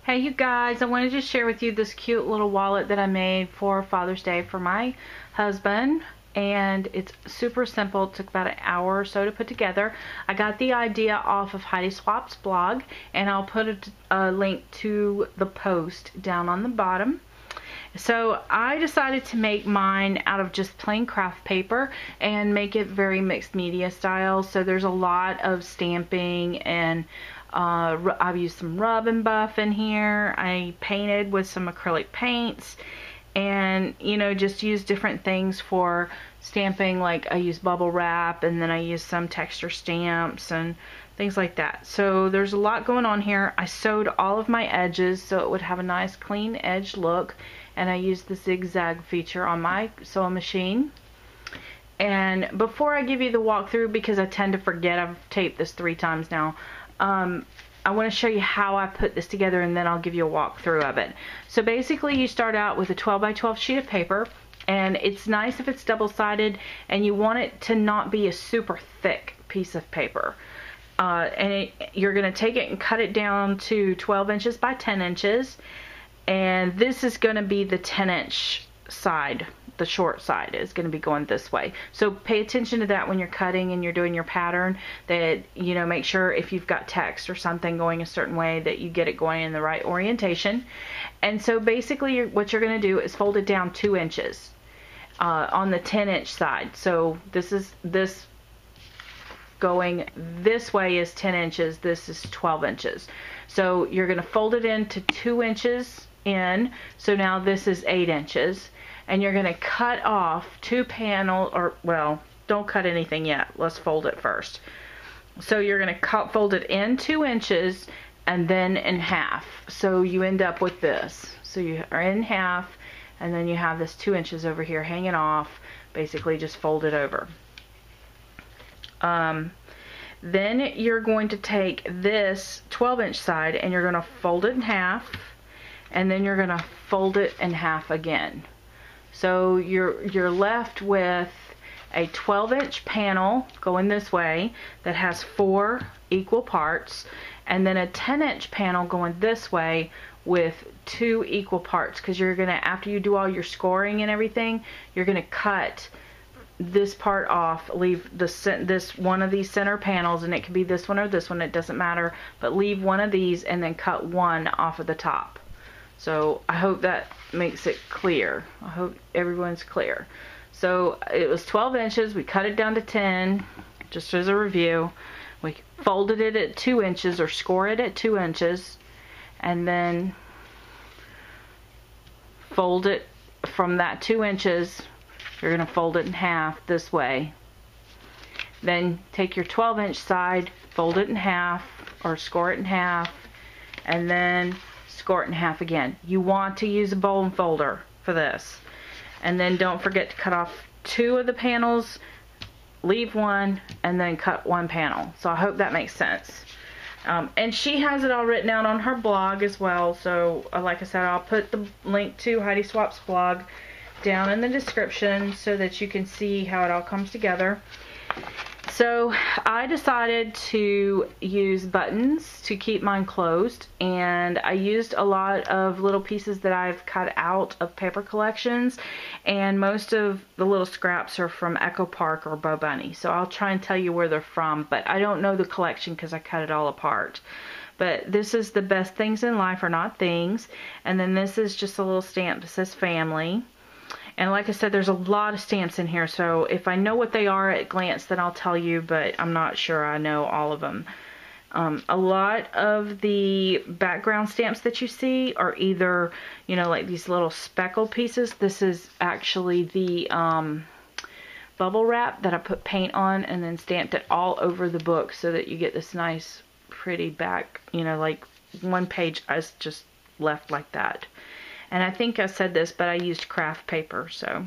Hey you guys, I wanted to share with you this cute little wallet that I made for Father's Day for my husband, and it's super simple. It took about an hour or so to put together. I got the idea off of Heidi Swap's blog, and I'll put a link to the post down on the bottom. So I decided to make mine out of just plain craft paper and make it very mixed media style. So there's a lot of stamping, and I've used some rub and buff in here. I painted with some acrylic paints, and just use different things for stamping. Like I use bubble wrap, and then I use some texture stamps and things like that. So there's a lot going on here. I sewed all of my edges so it would have a nice clean edge look, and I used the zigzag feature on my sewing machine. And before I give you the walkthrough, because I tend to forget, I've taped this 3 times now, I want to show you how I put this together, and then I'll give you a walkthrough of it. So basically you start out with a 12 by 12 sheet of paper, and it's nice if it's double-sided, and you want it to not be a super thick piece of paper. You're going to take it and cut it down to 12 inches by 10 inches, and this is going to be the 10-inch side. The short side is going to be going this way. So pay attention to that when you're cutting and you're doing your pattern, that make sure if you've got text or something going a certain way that you get it going in the right orientation. And so basically what you're going to do is fold it down 2 inches on the 10-inch side. So this going this way is 10 inches, this is 12 inches. So you're going to fold it into 2 inches in, so now this is 8 inches. And you're going to cut off 2 panels, or well, don't cut anything yet. Let's fold it first. So you're going to fold it in 2 inches and then in half. So you end up with this. So you are in half, and then you have this 2 inches over here hanging off. Basically just fold it over. Then you're going to take this 12-inch side and you're going to fold it in half, and then you're going to fold it in half again. So you're left with a 12-inch panel going this way that has 4 equal parts, and then a 10-inch panel going this way with 2 equal parts, because you're going to, after you do all your scoring and everything, you're going to cut this part off, leave this one of these center panels, and it can be this one or this one, it doesn't matter, but leave one of these and then cut one off of the top. So I hope that makes it clear. I hope everyone's clear. So it was 12 inches. We cut it down to 10, just as a review. We folded it at 2 inches, or score it at 2 inches, and then fold it from that 2 inches. You're going to fold it in half this way. Then take your 12-inch side, fold it in half, or score it in half, and then score it in half again. You want to use a bone folder for this. And then don't forget to cut off 2 of the panels, leave 1, and then cut 1 panel. So I hope that makes sense. And she has it all written out on her blog as well. So like I said, I'll put the link to Heidi Swap's blog down in the description so that you can see how it all comes together. So I decided to use buttons to keep mine closed, and I used a lot of little pieces that I've cut out of paper collections, and most of the little scraps are from Echo Park or Bo Bunny. So I'll try and tell you where they're from, but I don't know the collection because I cut it all apart. But this is the best things in life are not things, and then this is just a little stamp that says family. And like I said, there's a lot of stamps in here, so if I know what they are at a glance, then I'll tell you, but I'm not sure I know all of them. A lot of the background stamps that you see are either, like these little speckle pieces. This is actually the bubble wrap that I put paint on and then stamped it all over the book so that you get this nice, pretty back, like one page is just left like that. And I think I said this, but I used craft paper. So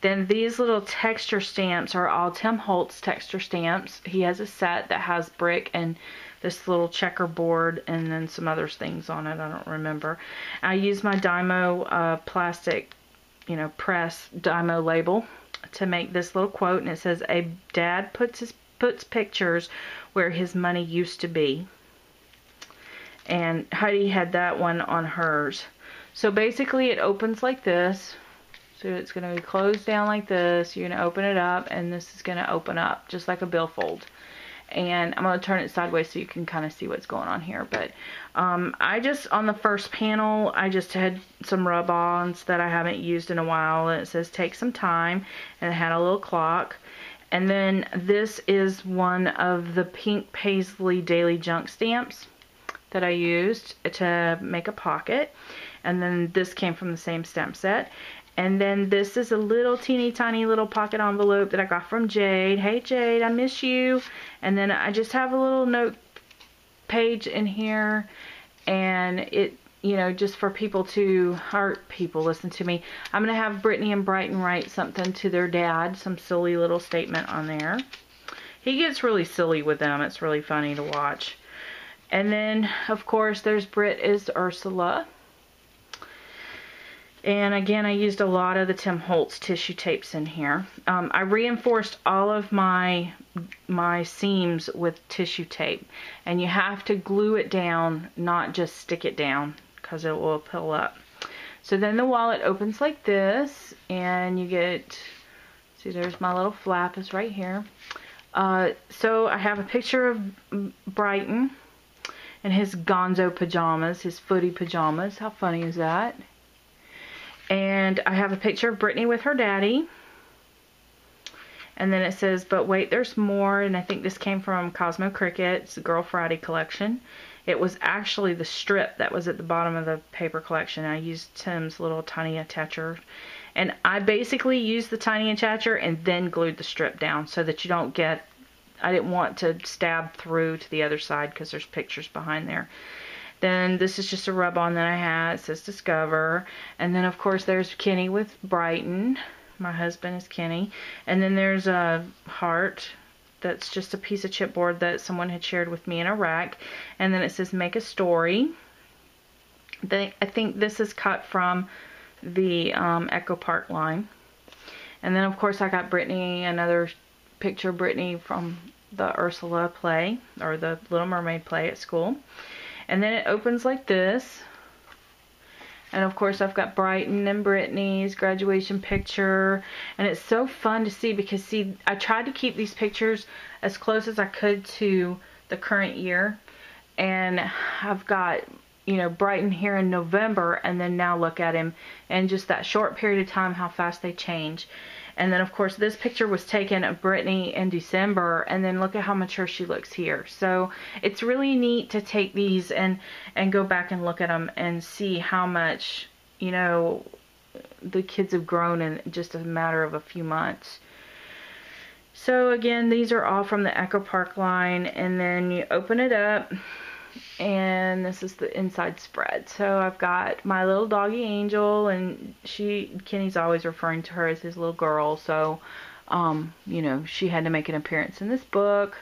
then these little texture stamps are all Tim Holtz texture stamps. He has a set that has brick and this little checkerboard and then some other things on it. I don't remember. I used my Dymo plastic, press Dymo label to make this little quote, and it says, "A dad puts pictures where his money used to be." and Heidi had that one on hers. So basically it opens like this. So it's going to be closed down like this. You're going to open it up, and this is going to open up just like a billfold. And I'm going to turn it sideways so you can kind of see what's going on here. But I just, on the first panel, I just had some rub-ons that I haven't used in a while. And it says take some time, and it had a little clock. And then this is one of the pink paisley daily junk stamps that I used to make a pocket. And then this came from the same stamp set. And then this is a little teeny tiny little pocket envelope that I got from Jade. Hey Jade, I miss you. And then I just have a little note page in here, and it, you know, just for people to, or people, listen to me. I'm going to have Brittany and Brighton write something to their dad, some silly little statement on there. He gets really silly with them. It's really funny to watch. And then, of course, there's Brit is Ursula. And again, I used a lot of the Tim Holtz tissue tapes in here. I reinforced all of my seams with tissue tape. And you have to glue it down, not just stick it down, because it will pull up. So then the wallet opens like this, and you get, see, there's my little flap is right here. So I have a picture of Brighton in his gonzo pajamas, his footy pajamas. How funny is that? And I have a picture of Brittany with her daddy. And then it says, but wait, there's more. And I think this came from Cosmo Cricket. It's the Girl Friday collection. It was actually the strip that was at the bottom of the paper collection. I used Tim's little tiny attacher. And I basically used the tiny attacher and then glued the strip down so that you don't get, I didn't want to stab through to the other side because there's pictures behind there. Then this is just a rub-on that I had. It says Discover. And then, of course, there's Kenny with Brighton. My husband is Kenny. And then there's a heart. That's just a piece of chipboard that someone had shared with me in Iraq. And then it says Make a Story. I think this is cut from the Echo Park line. And then, of course, I got Brittany, another picture of Brittany from the Ursula play, or the Little Mermaid play at school. And then it opens like this. And of course I've got Brighton and Brittany's graduation picture. And it's so fun to see because, see, I tried to keep these pictures as close as I could to the current year. And I've got, you know, Brighton here in November, and then now look at him in just that short period of time, how fast they change. And then, of course, this picture was taken of Brittany in December, and then look at how mature she looks here. So it's really neat to take these and go back and look at them and see how much, you know, the kids have grown in just a matter of a few months. So again, these are all from the Echo Park line, and then you open it up, and this is the inside spread. So I've got my little doggy Angel, and Kenny's always referring to her as his little girl, so you know, she had to make an appearance in this book.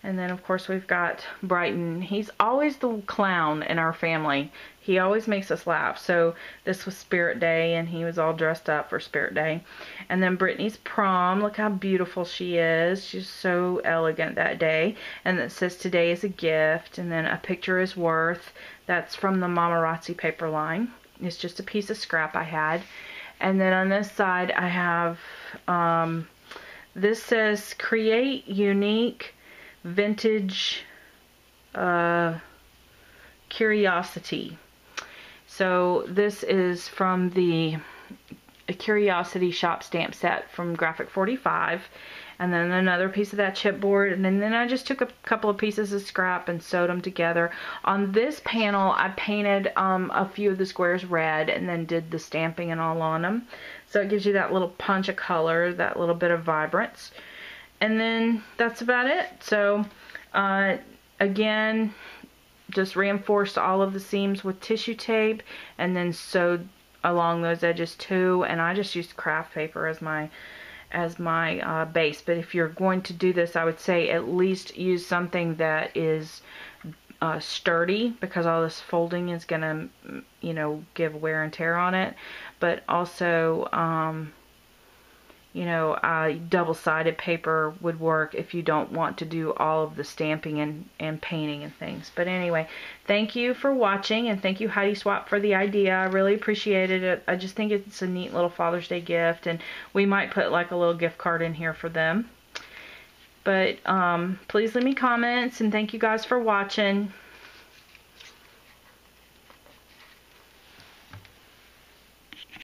And then, of course, we've got Brighton. He's always the clown in our family. He always makes us laugh. So this was Spirit Day, and he was all dressed up for Spirit Day. And then Brittany's prom. Look how beautiful she is. She's so elegant that day. And it says today is a gift. And then a picture is worth. That's from the Mamarazzi paper line. It's just a piece of scrap I had. And then on this side I have, this says create unique vintage curiosity. So this is from the Curiosity Shop stamp set from Graphic 45, and then another piece of that chipboard, and then I just took a couple of pieces of scrap and sewed them together. On this panel I painted a few of the squares red and then did the stamping and all on them, so it gives you that little punch of color, that little bit of vibrance. And then that's about it. So again, just reinforced all of the seams with tissue tape and then sewed along those edges too. And I just used craft paper as my base. But if you're going to do this, I would say at least use something that is sturdy, because all this folding is gonna, you know, give wear and tear on it. But also you know, double-sided paper would work if you don't want to do all of the stamping and painting and things. But anyway, thank you for watching, and thank you, Heidi Swap, for the idea. I really appreciated it. I just think it's a neat little Father's Day gift, and we might put like a little gift card in here for them. But please leave me comments, and thank you guys for watching.